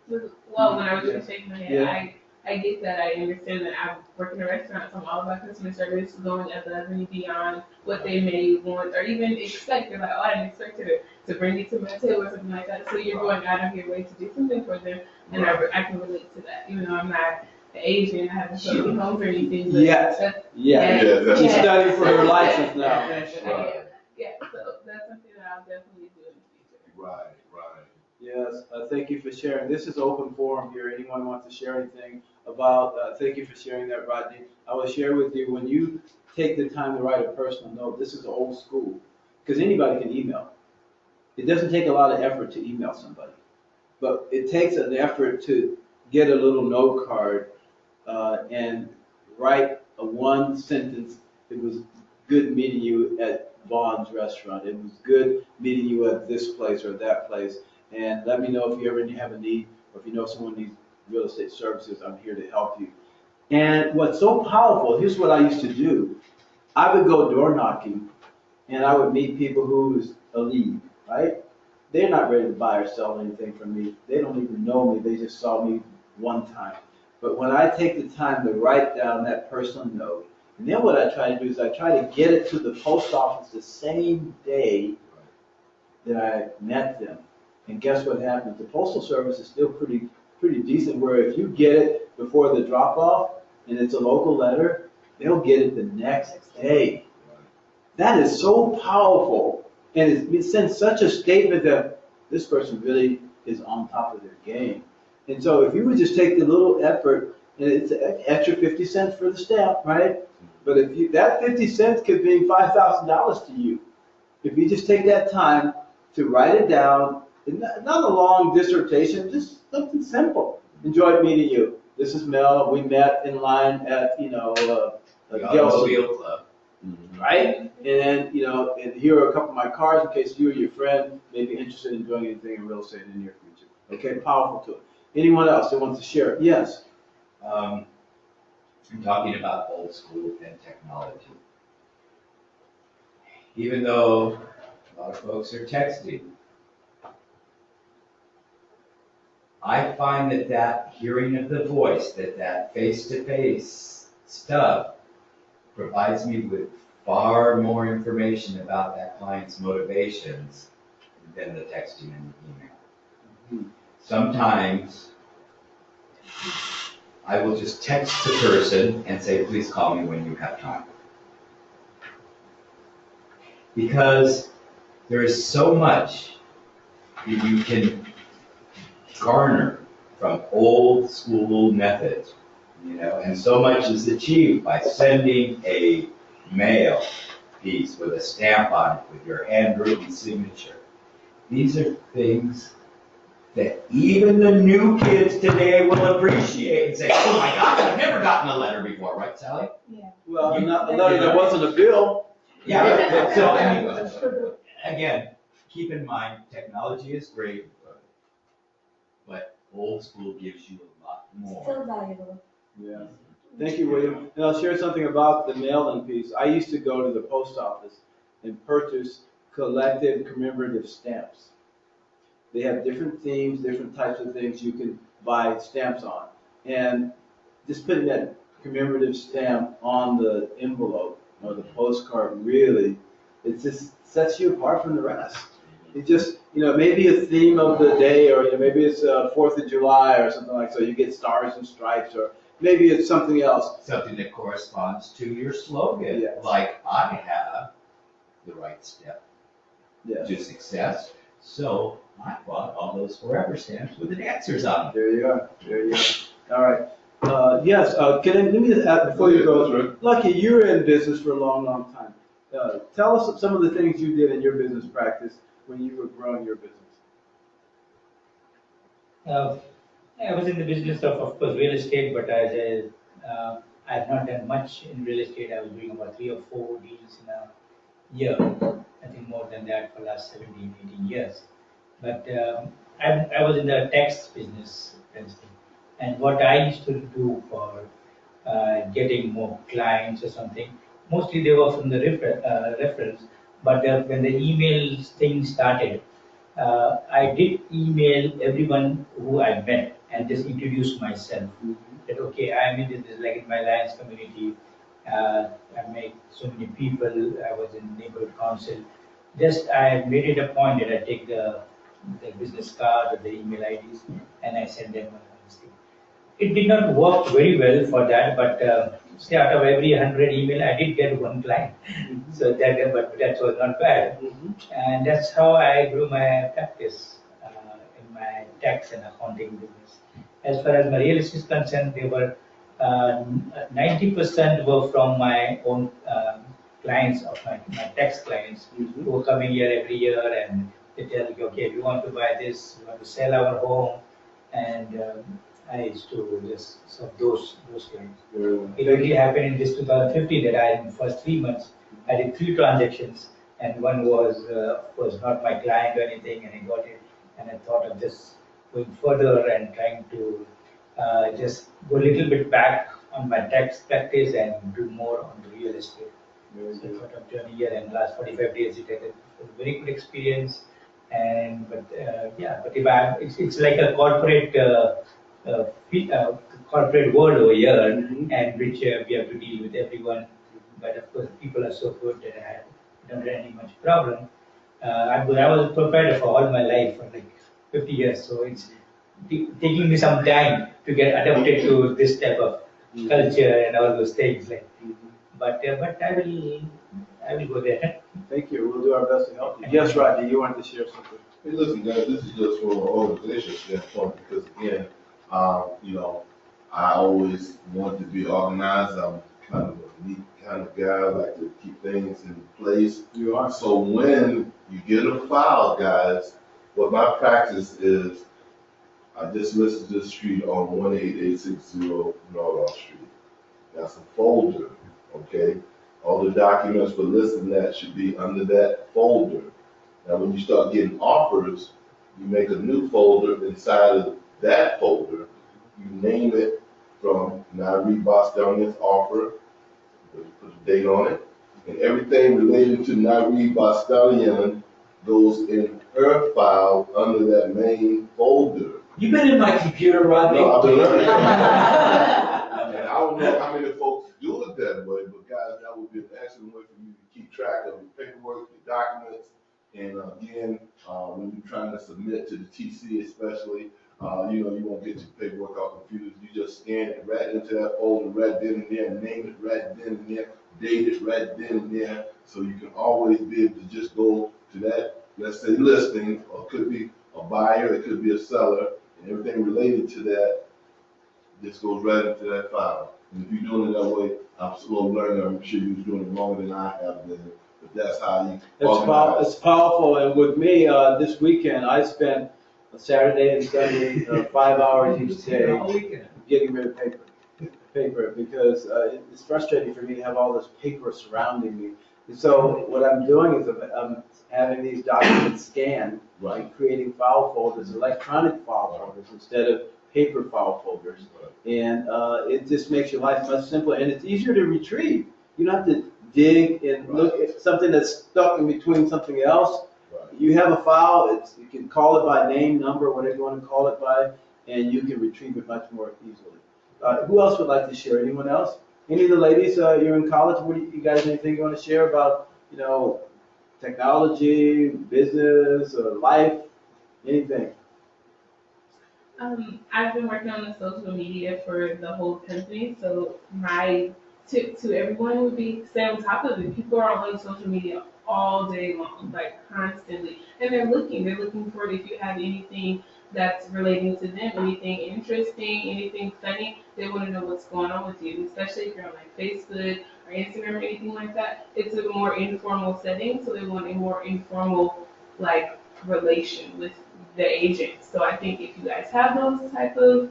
Well, when I was just shaking my head,
Yeah.
I get that. I understand that. I work in a restaurant, so I'm all about customer service, going above and beyond what they may want or even expect. They're like, oh, I didn't expect you to bring it to my table or something like that. So you're going out of your way to do something for them, and I can relate to that. Even though I'm not Asian, I haven't shown me home or anything. But
Yes.
that's-
Yeah.
Yeah, that's-
She's studying for her license now.
Right.
Yeah, so that's something that I'll definitely do in the future.
Right, right.
Yes, thank you for sharing. This is open forum here. Anyone wants to share anything about, thank you for sharing that, Rodney. I will share with you, when you take the time to write a personal note, this is old school, because anybody can email. It doesn't take a lot of effort to email somebody, but it takes an effort to get a little note card and write a one sentence. It was good meeting you at Vaughn's restaurant. It was good meeting you at this place or that place. And let me know if you ever have a need, or if you know someone needs real estate services, I'm here to help you. And what's so powerful, here's what I used to do. I would go door knocking, and I would meet people who's a lead, right? They're not ready to buy or sell anything from me. They don't even know me. They just saw me one time. But when I take the time to write down that personal note, and then what I try to do is I try to get it to the post office the same day that I met them. And guess what happens? The Postal Service is still pretty decent, where if you get it before the drop-off, and it's a local letter, they'll get it the next day. That is so powerful, and it sends such a statement that this person really is on top of their game. And so if you would just take the little effort, and it's an extra 50 cents for the stamp, right? But if you, that 50 cents could mean $5,000 to you. If you just take that time to write it down, not a long dissertation, just something simple. Enjoyed meeting you. This is Mel. We met in line at,
The
Gelsey,
Automobile Club.
right? And then, and here are a couple of my cards in case you or your friend may be interested in doing anything in real estate in the near future. Okay, powerful tool. Anyone else that wants to share? Yes.
I'm talking about old school and technology. Even though a lot of folks are texting, I find that hearing of the voice, that face-to-face stuff provides me with far more information about that client's motivations than the texting and the email. Sometimes I will just text the person and say, please call me when you have time. Because there is so much that you can garner from old school methods, and so much is achieved by sending a mail piece with a stamp on it with your handwritten signature. These are things that even the new kids today will appreciate and say, oh my God, I've never gotten a letter before, right, Sally?
Well, not a letter that wasn't a bill.
Yeah, so I mean, again, keep in mind, technology is great, but old school gives you a lot more.
Still valuable.
Yeah. Thank you, William. And I'll share something about the mail-in piece. I used to go to the post office and purchase collected commemorative stamps. They have different themes, different types of things you can buy stamps on. And just putting that commemorative stamp on the envelope or the postcard, really, it just sets you apart from the rest. It just, maybe a theme of the day, or maybe it's 4th of July or something like so. You get stars and stripes, or maybe it's something else.
Something that corresponds to your slogan,
Yes.
like I have the right step
Yes.
to success, so I bought all those forever stamps with the answers on them.
There you are. There you are. All right. Yes. Let me add before you go.
That's right.
Lucky, you were in business for a long, long time. Tell us some of the things you did in your business practice when you were growing your business.
I was in the business of course, real estate, but I have not done much in real estate. I was doing about 3 or 4 deals in a year. I think more than that for the last 17, 18 years. But I was in the tax business, for instance. And what I used to do for getting more clients or something, mostly they were from the reference. But when the email thing started, I did email everyone who I met and just introduce myself. That okay, I'm in this like in my Lions community. I met so many people. I was in neighborhood council. Just I made it a point that I take the business card or the email IDs and I send them this thing. It did not work very well for that, but say out of every 100 email, I did get one client. So but that was not bad. And that's how I grew my practice in my tax and accounting business. As far as my real estate is concerned, they were 90% were from my own clients, of my tax clients, who were coming here every year and they tell me, okay, we want to buy this, we want to sell our home, and I used to just serve those clients. It really happened in this 2015 that I, in the first 3 months, I did 3 transactions, and one was not my client or anything, and I got it, and I thought of just going further and trying to just go a little bit back on my tax practice and do more on the real estate. So I thought of journey here, and last 45 days it had a very good experience. And but it's like a corporate corporate world over here, and which we have to deal with everyone. But of course, people are so good that I don't have any much problem. I was a proprietor for all my life, for like 50 years, so it's taking me some time to get adapted to this type of culture and all those things. Like, but I will go there.
Thank you. We'll do our best to help you. Yes, Rodney, you wanted to share something.
Hey, listen, guys, this is just from an organization standpoint because, again, I always want to be organized. I'm kind of a neat kind of guy. I like to keep things in place.
You are.
So when you get a file, guys, what my practice is, I just listed this street on 18860 Nordoff Street. That's a folder, okay? All the documents for listing that should be under that folder. Now, when you start getting offers, you make a new folder inside of that folder. You name it from Nairi Bostonian's offer, put a date on it, and everything related to Nairi Bostonian goes in her file under that main folder.
You've been in my computer, Rodney.
No, I've been learning. And I don't know how many folks do it that way, but guys, that would be an excellent way for you to keep track of your paperwork, your documents. And again, when you're trying to submit to the TC especially, you won't get your paperwork all confused. You just scan it right into that folder right then and there, name it right then and there, date it right then and there. So you can always be able to just go to that, let's say, listing, or it could be a buyer, it could be a seller, and everything related to that just goes right into that file. And if you're doing it that way, I'm a slow learner. I'm sure you're doing it longer than I have been. But that's how you
It's powerful. And with me, this weekend, I spent Saturday and Sunday 5 hours each day getting rid of paper because it's frustrating for me to have all this paper surrounding me. And so what I'm doing is I'm having these documents scanned and creating file folders, electronic file folders instead of paper file folders. And it just makes your life much simpler, and it's easier to retrieve. You don't have to dig and look at something that's stuck in between something else. You have a file, you can call it by name, number, whatever you want to call it by, and you can retrieve it much more easily. Who else would like to share? Anyone else? Any of the ladies, you're in college, what do you guys, anything you want to share about, technology, business, or life, anything?
I've been working on the social media for the whole company, so my tip to everyone would be stay on top of it. People are on social media all day long, like constantly, and they're looking for it. If you have anything that's relating to them, anything interesting, anything funny, they want to know what's going on with you, especially if you're on like Facebook or Instagram or anything like that. It's a more informal setting, so they want a more informal like relation with the agent. So I think if you guys have those type of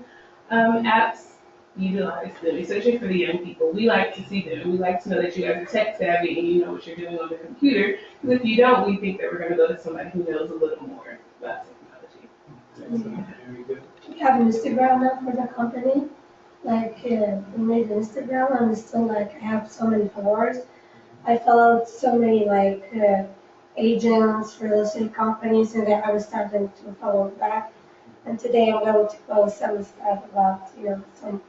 apps, utilize them, especially for the young people. We like to see them, and we like to know that you guys are tech savvy and you know what you're doing on the computer. Because if you don't, we think that we're going to go to somebody who knows a little more about technology.
Very good.
We have Instagram now for the company. Like, we made Instagram, and it's still like, I have so many followers. I fill out so many, like, agents, real estate companies, and I was starting to follow back. And today I'm going to post some stuff about, some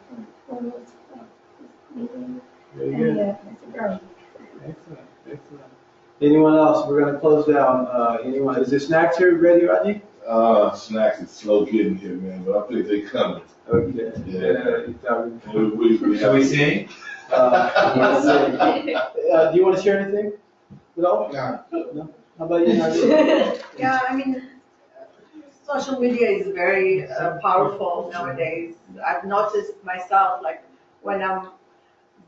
photos of this meeting.
Very
And
good.
yeah, it's a girl.
Excellent, excellent. Anyone else? We're gonna close down. Anyone, is the snacks here ready, Rodney?
Snacks is slow getting here, man, but I think they coming.
Okay.
Yeah.
You talking-
Shall we sing?
Do you wanna share anything? No? No? How about you, Nadia?
Yeah, I mean, social media is very powerful nowadays. I've noticed myself, like, when I'm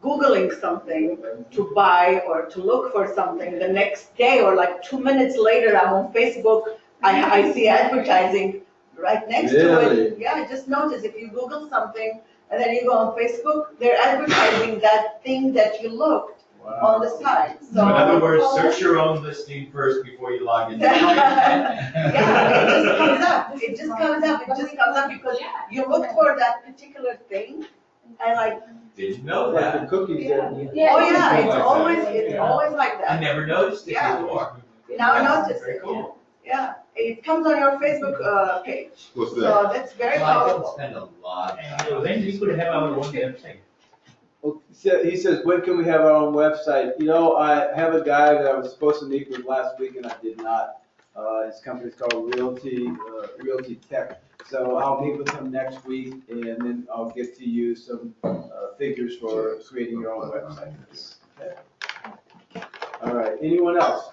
Googling something to buy or to look for something, the next day or like 2 minutes later, I'm on Facebook, I see advertising right next to
Really?
it. Yeah, I just noticed if you Google something and then you go on Facebook, they're advertising that thing that you looked on the side.
In
So
other words, search your own listing first before you log in.
yeah, it just comes up. It just comes up. It just comes up because you looked for that particular thing, and like,
Didn't know
Like the
that.
cookies there.
Yeah.
oh yeah,
Yeah.
it's always like
I
that.
never noticed it
Yeah.
before.
Now I
That's
notice
very
it.
cool.
Yeah, it comes on your Facebook page,
What's that?
so that's very
Well, I don't
powerful.
spend a lot of
And
time.
when we could have our own website.
He says, when can we have our own website? I have a guy that I was supposed to meet with last week and I did not. His company's called Realty Tech. So I'll meet with him next week and then I'll get to you some figures for creating your own website. Okay. All right, anyone else?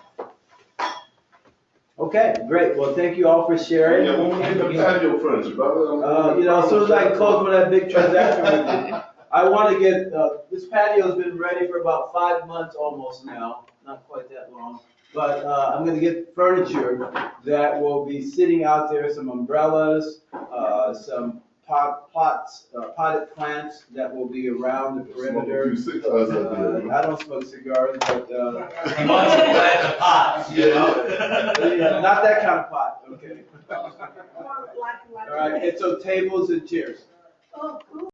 Okay, great. Well, thank you all for sharing.
Yeah, when we get the patio furniture, brother.
As soon as I close with that big transaction with you, I want to get, this patio's been ready for about 5 months almost now, not quite that long. But I'm going to get furniture that will be sitting out there, some umbrellas, some potted plants that will be around the perimeter. I don't smoke cigars, but,
He wants to plant the pots, you know?
yeah, not that kind of pot, okay.
More black and white.
All right, and so tables and chairs.
Oh, cool.